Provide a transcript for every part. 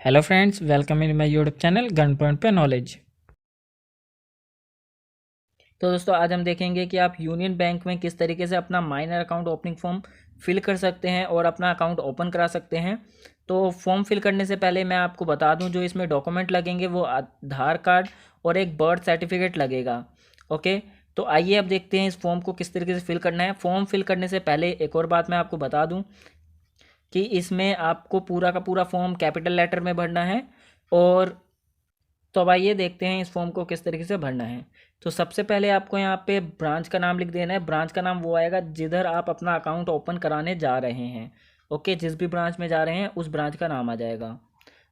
Hello friends, welcome in my YouTube channel gun point पे knowledge. तो दोस्तों आज हम देखेंगे कि आप यूनियन बैंक में किस तरीके से अपना minor account opening form fill कर सकते हैं और अपना अकाउंट ओपन करा सकते हैं। तो फॉर्म फिल करने से पहले मैं आपको बता दूं, जो इसमें डॉक्यूमेंट लगेंगे वो आधार कार्ड और एक बर्थ सर्टिफिकेट लगेगा। ओके, तो आइए अब देखते हैं इस फॉर्म को किस तरीके से फिल करना है। फॉर्म फिल करने से पहले एक और बात मैं आपको बता दूँ कि इसमें आपको पूरा का पूरा फॉर्म कैपिटल लेटर में भरना है। और तो अब आइए देखते हैं इस फॉर्म को किस तरीके से भरना है। तो सबसे पहले आपको यहाँ पे ब्रांच का नाम लिख देना है। ब्रांच का नाम वो आएगा जिधर आप अपना अकाउंट ओपन कराने जा रहे हैं। ओके, जिस भी ब्रांच में जा रहे हैं उस ब्रांच का नाम आ जाएगा।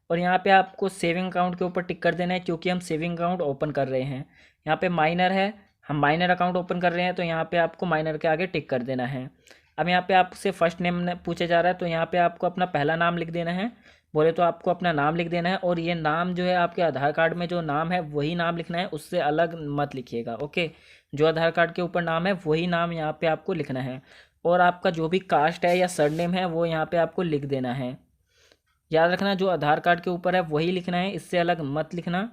और यहाँ पे आपको सेविंग अकाउंट के ऊपर टिक कर देना है, क्योंकि हम सेविंग अकाउंट ओपन कर रहे हैं। यहाँ पे माइनर है, हम माइनर अकाउंट ओपन कर रहे हैं, तो यहाँ पे आपको माइनर के आगे टिक कर देना है। अब यहाँ पे आपसे फर्स्ट नेम पूछा जा रहा है, तो यहाँ पे आपको अपना पहला नाम लिख देना है। बोले तो आपको अपना नाम लिख देना है, और ये नाम जो है आपके आधार कार्ड में जो नाम है वही नाम लिखना है, उससे अलग मत लिखिएगा। ओके, जो आधार कार्ड के ऊपर नाम है वही नाम यहाँ पे आपको लिखना है। और आपका जो भी कास्ट है या सरनेम है वो यहाँ पे आपको लिख देना है। याद रखना, जो आधार कार्ड के ऊपर है वही लिखना है, इससे अलग मत लिखना।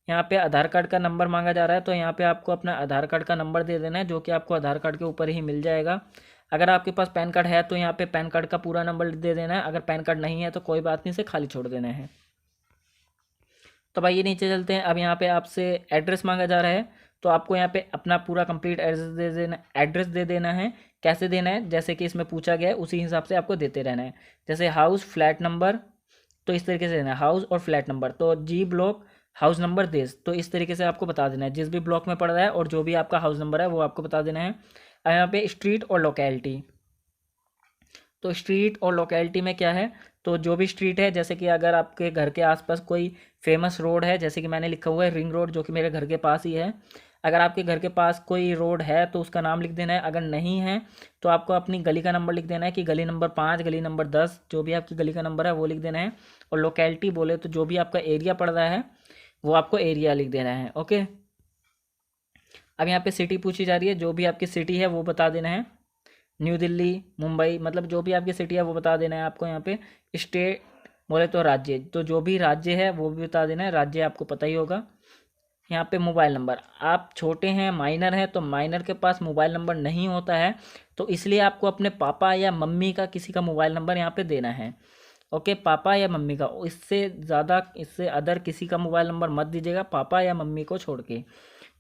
यहाँ पे आधार कार्ड का नंबर मांगा जा रहा है, तो यहाँ पे आपको अपना आधार कार्ड का नंबर दे देना है, जो कि आपको आधार कार्ड के ऊपर ही मिल जाएगा। अगर आपके पास पैन कार्ड है तो यहाँ पे पैन कार्ड का पूरा नंबर दे देना है। अगर पैन कार्ड नहीं है तो कोई बात नहीं, से खाली छोड़ देना है। तो भाई ये नीचे चलते हैं। अब यहाँ पे आपसे एड्रेस मांगा जा रहा है, तो आपको यहाँ पे अपना पूरा कंप्लीट एड्रेस दे देना है। कैसे देना है, जैसे कि इसमें पूछा गया है उसी हिसाब से आपको देते रहना है। जैसे हाउस फ्लैट नंबर, तो इस तरीके से देना है, हाउस और फ्लैट नंबर। तो जी ब्लॉक हाउस नंबर देश, तो इस तरीके से आपको बता देना है जिस भी ब्लॉक में पड़ रहा है, और जो भी आपका हाउस नंबर है वो आपको बता देना है। अब यहाँ पे स्ट्रीट और लोकेलिटी, तो स्ट्रीट और लोकेलिटी में क्या है, तो जो भी स्ट्रीट है, जैसे कि अगर आपके घर के आसपास कोई फेमस रोड है, जैसे कि मैंने लिखा हुआ है रिंग रोड, जो कि मेरे घर के पास ही है। अगर आपके घर के पास कोई रोड है तो उसका नाम लिख देना है। अगर नहीं है तो आपको अपनी गली का नंबर लिख देना है, कि गली नंबर 5, गली नंबर 10, जो भी आपकी गली का नंबर है वो लिख देना है। और लोकेलिटी बोले तो जो भी आपका एरिया पड़ रहा है वो आपको एरिया लिख देना है। ओके, अब यहाँ पे सिटी पूछी जा रही है, जो भी आपकी सिटी है वो बता देना है। न्यू दिल्ली, मुंबई, मतलब जो भी आपकी सिटी है वो बता देना है आपको। यहाँ पे स्टेट बोले तो राज्य, तो जो भी राज्य है वो भी बता देना है, राज्य आपको पता ही होगा। यहाँ पे मोबाइल नंबर, आप छोटे हैं माइनर हैं तो माइनर के पास मोबाइल नंबर नहीं होता है, तो इसलिए आपको अपने पापा या मम्मी का किसी का मोबाइल नंबर यहाँ पे देना है। ओके, पापा या मम्मी का, इससे ज़्यादा इससे अदर किसी का मोबाइल नंबर मत दीजिएगा, पापा या मम्मी को छोड़ के।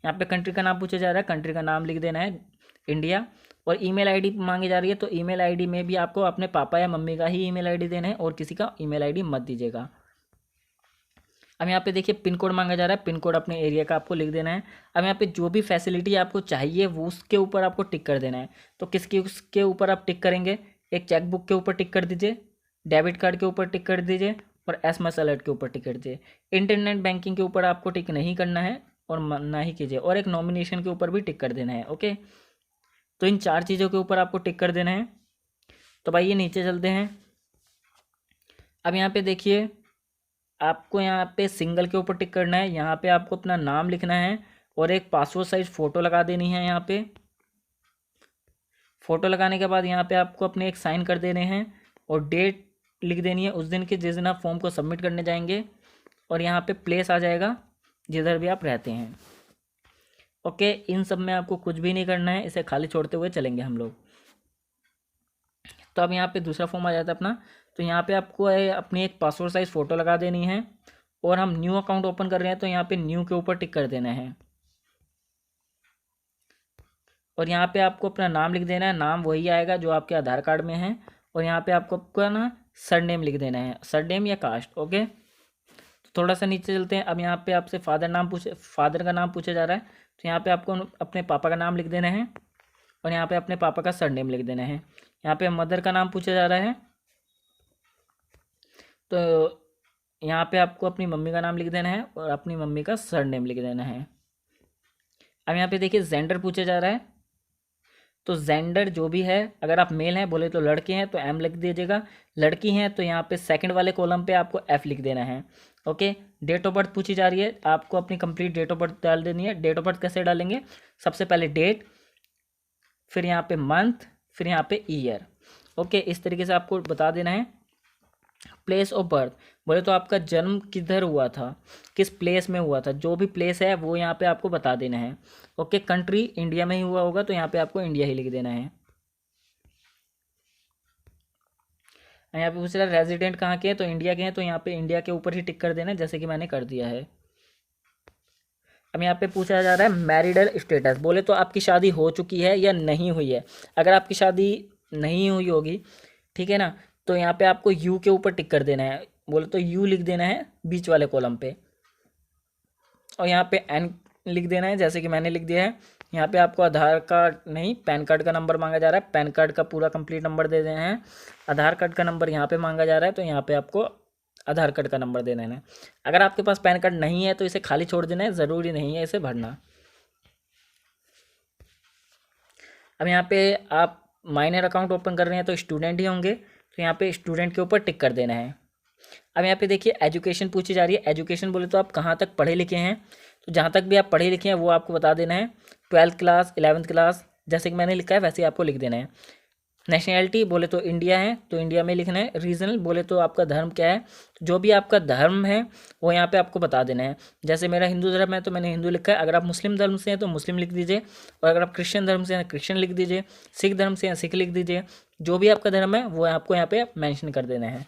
यहाँ पे कंट्री का नाम पूछा जा रहा है, कंट्री का नाम लिख देना है इंडिया। और ईमेल आईडी मांगी जा रही है, तो ईमेल आईडी में भी आपको अपने पापा या मम्मी का ही ईमेल आईडी देना है, और किसी का ईमेल आईडी मत दीजिएगा। अब यहाँ पे देखिए पिन कोड मांगा जा रहा है, पिन कोड अपने एरिया का आपको लिख देना है। अब यहाँ पे जो भी फैसिलिटी आपको चाहिए वो उसके ऊपर आपको टिक कर देना है। तो किसके उसके ऊपर आप टिक करेंगे, एक चेकबुक के ऊपर टिक कर दीजिए, डेबिट कार्ड के ऊपर टिक कर दीजिए, और एसएमएस अलर्ट के ऊपर टिक कर दीजिए। इंटरनेट बैंकिंग के ऊपर आपको टिक नहीं करना है, और ना ही कीजिए। और एक नॉमिनेशन के ऊपर भी टिक कर देना है। ओके, तो इन 4 चीज़ों के ऊपर आपको टिक कर देना है। तो भाई ये नीचे चलते हैं। अब यहाँ पे देखिए, आपको यहाँ पे सिंगल के ऊपर टिक करना है। यहाँ पे आपको अपना नाम लिखना है, और एक पासपोर्ट साइज फ़ोटो लगा देनी है। यहाँ पे फ़ोटो लगाने के बाद यहाँ पे आपको अपने एक साइन कर देने हैं, और डेट लिख देनी है उस दिन की जिस दिन आप फॉर्म को सबमिट करने जाएंगे। और यहाँ पे प्लेस आ जाएगा जिधर भी आप रहते हैं। ओके, इन सब में आपको कुछ भी नहीं करना है, इसे खाली छोड़ते हुए चलेंगे हम लोग। तो अब यहाँ पे दूसरा फॉर्म आ जाता है अपना। तो यहाँ पे आपको अपनी एक पासपोर्ट साइज फ़ोटो लगा देनी है, और हम न्यू अकाउंट ओपन कर रहे हैं तो यहाँ पे न्यू के ऊपर टिक कर देना है। और यहाँ पे आपको अपना नाम लिख देना है, नाम वही आएगा जो आपके आधार कार्ड में है। और यहाँ पे आपको आपका ना सरनेम लिख देना है, सरनेम या कास्ट। ओके, तो थोड़ा सा नीचे चलते हैं। अब यहाँ पे आपसे फादर का नाम पूछा जा रहा है, तो यहाँ पे आपको अपने पापा का नाम लिख देना है, और यहाँ पे अपने पापा का सरनेम लिख देना है। यहाँ पे मदर का नाम पूछा जा रहा है, तो यहाँ पे आपको अपनी मम्मी का नाम लिख देना है, और अपनी मम्मी का सरनेम लिख देना है। अब यहाँ पे देखिए जेंडर पूछा जा रहा है, तो जेंडर जो भी है, अगर आप मेल हैं बोले तो लड़के हैं तो एम लिख दीजिएगा, लड़की हैं तो यहाँ पे सेकंड वाले कॉलम पे आपको एफ लिख देना है। ओके, डेट ऑफ बर्थ पूछी जा रही है, आपको अपनी कंप्लीट डेट ऑफ बर्थ डाल देनी है। डेट ऑफ बर्थ कैसे डालेंगे, सबसे पहले डेट, फिर यहाँ पे मंथ, फिर यहाँ पे ईयर। ओके, इस तरीके से आपको बता देना है। प्लेस ऑफ बर्थ, बोले तो आपका जन्म किधर हुआ था, किस प्लेस में हुआ था, जो भी प्लेस है वो यहाँ पे आपको बता देना है। ओके, कंट्री इंडिया में ही हुआ होगा तो यहाँ पे आपको इंडिया ही लिख देना है। यहाँ पे पूछ रहा है रेजिडेंट कहाँ के हैं, तो इंडिया के हैं, तो यहाँ पे इंडिया के ऊपर ही टिक कर देना है, जैसे कि मैंने कर दिया है। अब यहाँ पे पूछा जा रहा है मैरिडल स्टेटस, बोले तो आपकी शादी हो चुकी है या नहीं हुई है। अगर आपकी शादी नहीं हुई होगी, ठीक है ना, तो यहाँ पे आपको यू के ऊपर टिक कर देना है, बोले तो यू लिख देना है बीच वाले कॉलम पे, और यहाँ पे एन लिख देना है, जैसे कि मैंने लिख दिया है। यहाँ पे आपको आधार कार्ड नहीं, पैन कार्ड का नंबर मांगा जा रहा है, पैन कार्ड का पूरा कंप्लीट नंबर दे देना है। आधार कार्ड का नंबर यहाँ पे मांगा जा रहा है, तो यहाँ पे आपको आधार कार्ड का नंबर दे देना है। अगर आपके पास पैन कार्ड नहीं है तो इसे खाली छोड़ देना है, ज़रूरी नहीं है इसे भरना। अब यहाँ पे आप माइनर अकाउंट ओपन कर रहे हैं तो स्टूडेंट ही होंगे, तो यहाँ पे स्टूडेंट के ऊपर टिक कर देना है। अब यहाँ पे देखिए एजुकेशन पूछी जा रही है। एजुकेशन बोले तो आप कहाँ तक पढ़े लिखे हैं, तो जहाँ तक भी आप पढ़े लिखे हैं वो आपको बता देना है। 12th क्लास, 11th क्लास, जैसे कि मैंने लिखा है वैसे ही आपको लिख देना है। नेशनैलिटी बोले तो इंडिया है, तो इंडिया में लिखना है। रीजनल बोले तो आपका धर्म क्या है, तो जो भी आपका धर्म है वो यहाँ पे आपको बता देना है। जैसे मेरा हिंदू धर्म है तो मैंने हिंदू लिखा है। अगर आप मुस्लिम धर्म से हैं तो मुस्लिम लिख दीजिए, और अगर आप क्रिश्चियन धर्म से हैं क्रिश्चियन लिख दीजिए, सिख धर्म से हैं सिख लिख दीजिए। जो भी आपका धर्म है वो आपको यहाँ पे मैंशन कर देना है।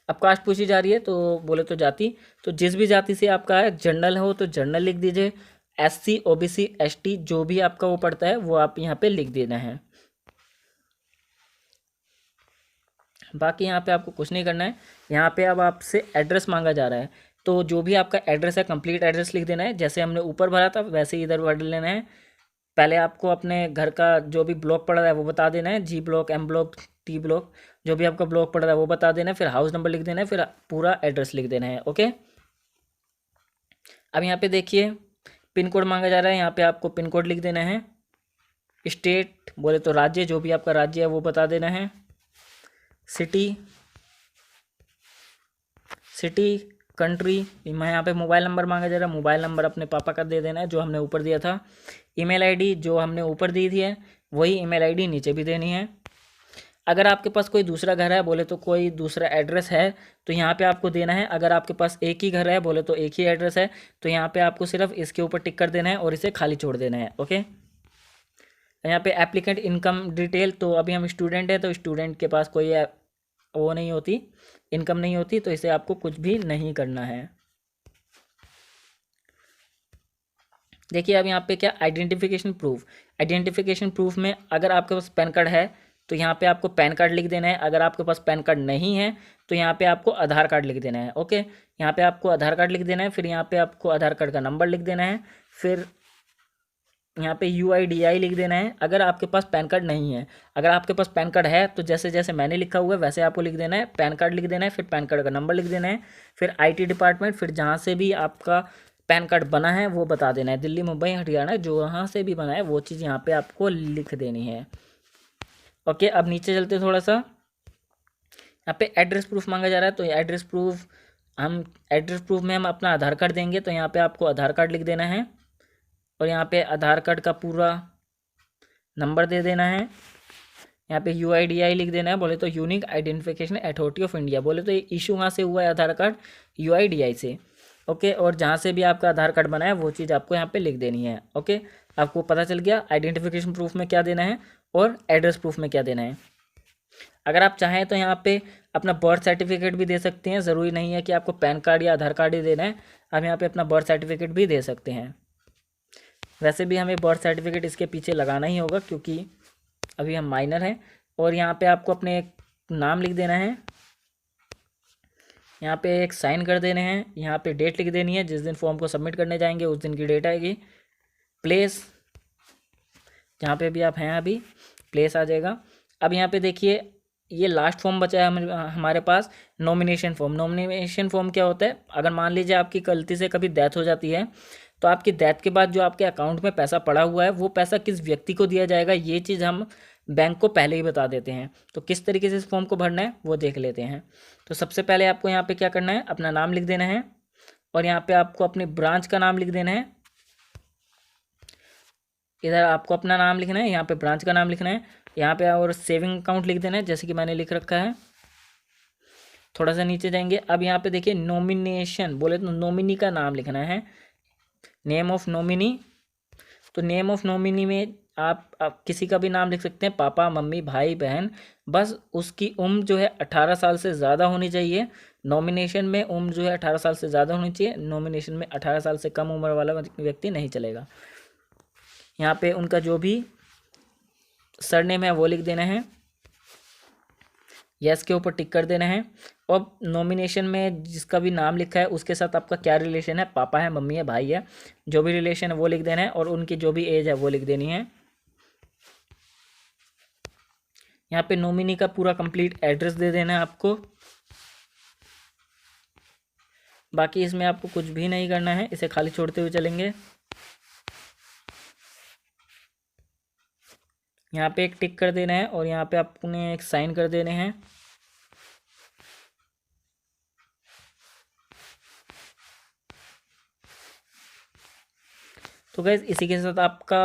अब कास्ट पूछी जा रही है, तो बोले तो जाति, तो जिस भी जाति से आपका है, जनरल हो तो जनरल लिख दीजिए, SC OBC ST जो भी आपका वो पड़ता है वो आप यहाँ पे लिख देना है। बाकी यहाँ पे आपको कुछ नहीं करना है। यहाँ पे अब आपसे एड्रेस मांगा जा रहा है, तो जो भी आपका एड्रेस है कंप्लीट एड्रेस लिख देना है। जैसे हमने ऊपर भरा था वैसे ही इधर भर लेना है। पहले आपको अपने घर का जो भी ब्लॉक पड़ रहा है वो बता देना है, G block, M block, T block, जो भी आपका ब्लॉक पड़ रहा है वो बता देना है। फिर हाउस नंबर लिख देना है, फिर पूरा एड्रेस लिख देना है। ओके, अब यहाँ पे देखिए पिन कोड मांगा जा रहा है, यहाँ पे आपको पिन कोड लिख देना है। स्टेट बोले तो राज्य, जो भी आपका राज्य है वो बता देना है। सिटी, कंट्री, मैं यहाँ पे मोबाइल नंबर मांगा जा रहा है, मोबाइल नंबर अपने पापा का दे देना है जो हमने ऊपर दिया था। ईमेल आईडी जो हमने ऊपर दी थी है वही ईमेल आईडी नीचे भी देनी है। अगर आपके पास कोई दूसरा घर है, बोले तो कोई दूसरा एड्रेस है, तो यहाँ पे आपको देना है। अगर आपके पास एक ही घर है, बोले तो एक ही एड्रेस है, तो यहाँ पे आपको सिर्फ इसके ऊपर टिक कर देना है और इसे खाली छोड़ देना है। ओके, यहाँ पे एप्लीकेंट इनकम डिटेल, तो अभी हम स्टूडेंट हैं तो स्टूडेंट के पास कोई वो नहीं होती, इनकम नहीं होती, तो इसे आपको कुछ भी नहीं करना है। देखिए अब यहाँ पे क्या आइडेंटिफिकेशन प्रूफ, आइडेंटिफिकेशन प्रूफ में अगर आपके पास पैन कार्ड है तो यहाँ पे आपको पैन कार्ड लिख देना है। अगर आपके पास पैन कार्ड नहीं है तो यहाँ पे आपको आधार कार्ड लिख देना है। ओके, यहाँ पे आपको आधार कार्ड लिख देना है, फिर यहाँ पे आपको आधार कार्ड का नंबर लिख देना है, फिर यहाँ पे UIDI लिख देना है। अगर आपके पास पैन कार्ड नहीं है, अगर आपके पास पैन कार्ड है तो जैसे जैसे मैंने लिखा हुआ है वैसे आपको लिख देना है। पैन कार्ड लिख देना है, फिर पैन कार्ड का नंबर लिख देना है, फिर IT डिपार्टमेंट, फिर जहाँ से भी आपका पैन कार्ड बना है वो बता देना है। दिल्ली, मुंबई, हरियाणा, जो यहाँ से भी बना है वो चीज़ यहाँ पे आपको लिख देनी है। ओके, अब नीचे चलते थोड़ा सा। यहाँ पे एड्रेस प्रूफ मांगा जा रहा है, तो एड्रेस प्रूफ में हम अपना आधार कार्ड देंगे, तो यहाँ पे आपको आधार कार्ड लिख देना है, और यहाँ पे आधार कार्ड का पूरा नंबर दे देना है। यहाँ पे UIDI लिख देना है, बोले तो unique identification authority of India, बोले तो ये इशू कहाँ से हुआ है आधार कार्ड, UIDI से। ओके, और जहाँ से भी आपका आधार कार्ड बना है वो चीज़ आपको यहाँ पे लिख देनी है। ओके, आपको पता चल गया आइडेंटिफिकेशन प्रूफ में क्या देना है और एड्रेस प्रूफ में क्या देना है। अगर आप चाहें तो यहाँ पे अपना बर्थ सर्टिफिकेट भी दे सकते हैं, ज़रूरी नहीं है कि आपको पैन कार्ड या आधार कार्ड ही देना है, आप यहाँ पे अपना बर्थ सर्टिफिकेट भी दे सकते हैं। वैसे भी हमें बर्थ सर्टिफिकेट इसके पीछे लगाना ही होगा क्योंकि अभी हम माइनर हैं। और यहाँ पे आपको अपने नाम लिख देना है, यहाँ पे एक साइन कर देने हैं, यहाँ पे डेट लिख देनी है, जिस दिन फॉर्म को सबमिट करने जाएंगे उस दिन की डेट आएगी। प्लेस, जहाँ पे भी आप हैं अभी प्लेस आ जाएगा। अब यहाँ पे देखिए ये लास्ट फॉर्म बचा है हमारे पास, नॉमिनेशन फॉर्म। नॉमिनेशन फॉर्म क्या होता है, अगर मान लीजिए आपकी गलती से कभी डेथ हो जाती है तो आपकी डेथ के बाद जो आपके अकाउंट में पैसा पड़ा हुआ है वो पैसा किस व्यक्ति को दिया जाएगा, ये चीज़ हम बैंक को पहले ही बता देते हैं। तो किस तरीके से इस फॉर्म को भरना है वो देख लेते हैं। तो सबसे पहले आपको यहाँ पे क्या करना है, अपना नाम लिख देना है, और यहाँ पे आपको अपनी ब्रांच का नाम लिख देना है। इधर आपको अपना नाम लिखना है, यहाँ पे ब्रांच का नाम लिखना है, यहाँ पे और सेविंग अकाउंट लिख देना है जैसे कि मैंने लिख रखा है। थोड़ा सा नीचे जाएंगे। अब यहाँ पे देखिए नॉमिनेशन बोले तो नॉमिनी का नाम लिखना है, नेम ऑफ नॉमिनी। तो नेम ऑफ नॉमिनी में आप किसी का भी नाम लिख सकते हैं, पापा मम्मी भाई बहन, बस उसकी उम्र जो है 18 साल से ज़्यादा होनी चाहिए। नॉमिनेशन में उम्र जो है 18 साल से ज़्यादा होनी चाहिए, नॉमिनेशन में 18 साल से कम उम्र वाला व्यक्ति नहीं चलेगा। यहाँ पे उनका जो भी सरनेम है वो लिख देना है, यस के ऊपर टिक कर देना है। और नॉमिनेशन में जिसका भी नाम लिखा है उसके साथ आपका क्या रिलेशन है, पापा है मम्मी है भाई है, जो भी रिलेशन है वो लिख देना है, और उनकी जो भी एज है वो लिख देनी है। यहाँ पे नॉमिनी का पूरा कंप्लीट एड्रेस दे देना है आपको। बाकी इसमें आपको कुछ भी नहीं करना है, इसे खाली छोड़ते हुए चलेंगे। यहाँ पे एक टिक कर देना है और यहाँ पे आपने एक साइन कर देने हैं। तो गैस इसी के साथ आपका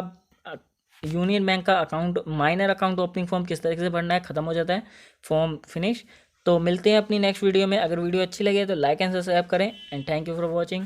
यूनियन बैंक का account, minor account opening form किस तरीके से भरना है ख़त्म हो जाता है, फॉर्म फिनिश। तो मिलते हैं अपनी नेक्स्ट वीडियो में। अगर वीडियो अच्छी लगे तो लाइक एंड सब्सक्राइब करें, and thank you for watching.